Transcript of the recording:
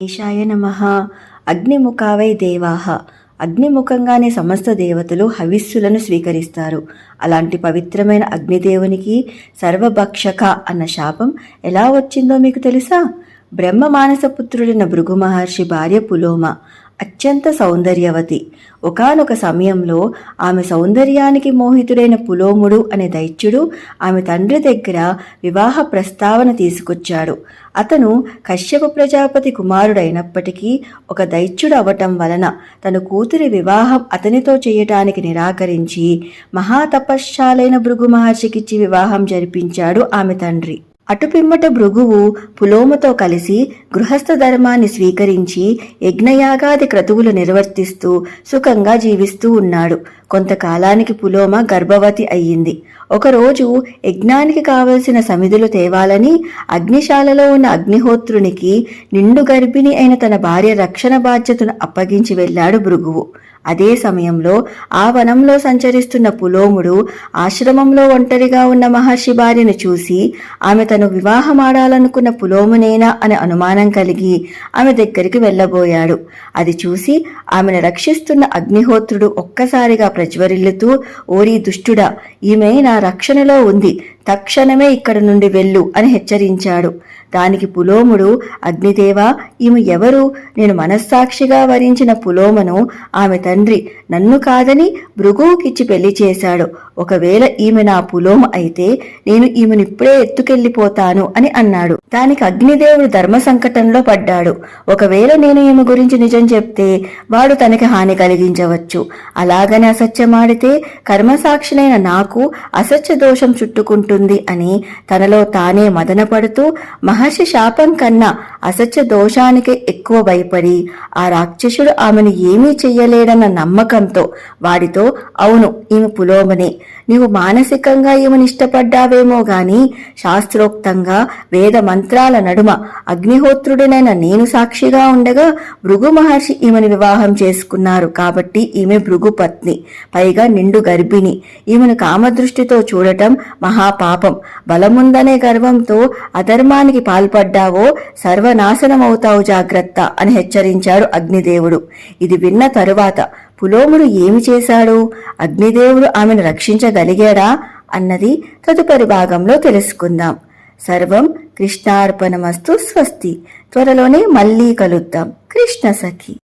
ఈశాయ నమః. అగ్నిముఖావై దేవాః. అగ్నిముఖంగానే సమస్త దేవతలు హవిస్సులను స్వీకరిస్తారు. అలాంటి పవిత్రమైన అగ్నిదేవునికి సర్వభక్షక అన్న శాపం ఎలా వచ్చిందో మీకు తెలుసా? బ్రహ్మ మానసపుత్రుడైన భృగు మహర్షి భార్య పులోమ అత్యంత సౌందర్యవతి. ఒకానొక సమయంలో ఆమె సౌందర్యానికి మోహితుడైన పులోముడు అనే దైత్యుడు ఆమె తండ్రి దగ్గర వివాహ ప్రస్తావన తీసుకొచ్చాడు. అతను కశ్యప ప్రజాపతి కుమారుడైనప్పటికీ ఒక దైత్యుడు అవటం వలన తన కూతురి వివాహం అతనితో చేయటానికి నిరాకరించి మహాతపశ్శాలైన భృగు మహర్షికిచ్చి వివాహం జరిపించాడు ఆమె తండ్రి. అటుపిమ్మట భృగువు పులోమతో కలిసి గృహస్థ ధర్మాన్ని స్వీకరించి యజ్ఞయాగాది క్రతువులు నిర్వర్తిస్తూ సుఖంగా జీవిస్తూ ఉన్నాడు. కొంతకాలానికి పులోమ గర్భవతి అయ్యింది. ఒకరోజు యజ్ఞానికి కావలసిన సమిధులు తేవాలని అగ్నిశాలలో ఉన్న అగ్నిహోత్రునికి నిండు గర్భిణి అయిన తన భార్య రక్షణ బాధ్యతను అప్పగించి వెళ్ళాడు భృగువు. అదే సమయంలో ఆ వనంలో సంచరిస్తున్న పులోముడు ఆశ్రమంలో ఒంటరిగా ఉన్న మహర్షి భార్యను చూసి ఆమె తను వివాహమాడాలనుకున్న పులోమునేనా అనే అనుమానం కలిగి ఆమె దగ్గరికి వెళ్ళబోయాడు. అది చూసి ఆమెను రక్షిస్తున్న అగ్నిహోత్రుడు ఒక్కసారిగా ప్రజ్వరిల్లుతూ, ఓరి దుష్టుడా, ఈమె నా రక్షణలో ఉంది, తక్షణమే ఇక్కడ నుండి వెళ్ళు అని హెచ్చరించాడు. దానికి పులోముడు, అగ్నిదేవా, ఈమె ఎవరు? నేను మనస్సాక్షిగా వరించిన పులోమను ఆమె తండ్రి నన్ను కాదని భృగువుకిచ్చి పెళ్లి చేశాడు. ఒకవేళ ఈమె నా పులోమ అయితే నేను ఈమెనిప్పుడే ఎత్తుకెళ్లిపోతాను అని అన్నాడు. దానికి అగ్నిదేవుడు ధర్మ సంకటంలో పడ్డాడు. ఒకవేళ నేను ఈమె గురించి నిజం చెప్తే వాడు తనకి హాని కలిగించవచ్చు. అలాగని అసత్యమాడితే కర్మసాక్షినైన నాకు అసత్య దోషం చుట్టుకుంటుంది అని తనలో తానే మదనపడుతూ మహర్షి శాపం కన్నా అసత్య దోషానికే ఎక్కువ భయపడి ఆ రాక్షసుడు ఆమెను ఏమీ చెయ్యలేడన్న నమ్మకంతో వాడితో, అవును, ఈమె పులోమనే, నీవు మానసికంగా ఈమెను ఇష్టపడ్డావేమో గాని శాస్త్రోక్తంగా వేద మంత్రాల నడుమ అగ్నిహోత్రుడినైన నేను సాక్షిగా ఉండగా భృగు మహర్షి ఈమెను వివాహం చేసుకున్నారు కాబట్టి ఈమె భృగు పత్ని, పైగా నిండు గర్భిణి. ఈమెను కామదృష్టితో చూడటం మహాపాపం. బలముందనే గర్వంతో అధర్మానికి పాల్పడ్డావో సర్వనాశనమవుతావు, జాగ్రత్త అని హెచ్చరించాడు అగ్నిదేవుడు. ఇది విన్న తరువాత పులోముడు ఏమి చేశాడు? అగ్నిదేవుడు ఆమెను రక్షించగలిగాడా అన్నది తదుపరి భాగంలో తెలుసుకుందాం. సర్వం కృష్ణార్పణమస్తు. స్వస్తి. త్వరలోనే మళ్ళీ కలుద్దాం. కృష్ణ సఖి.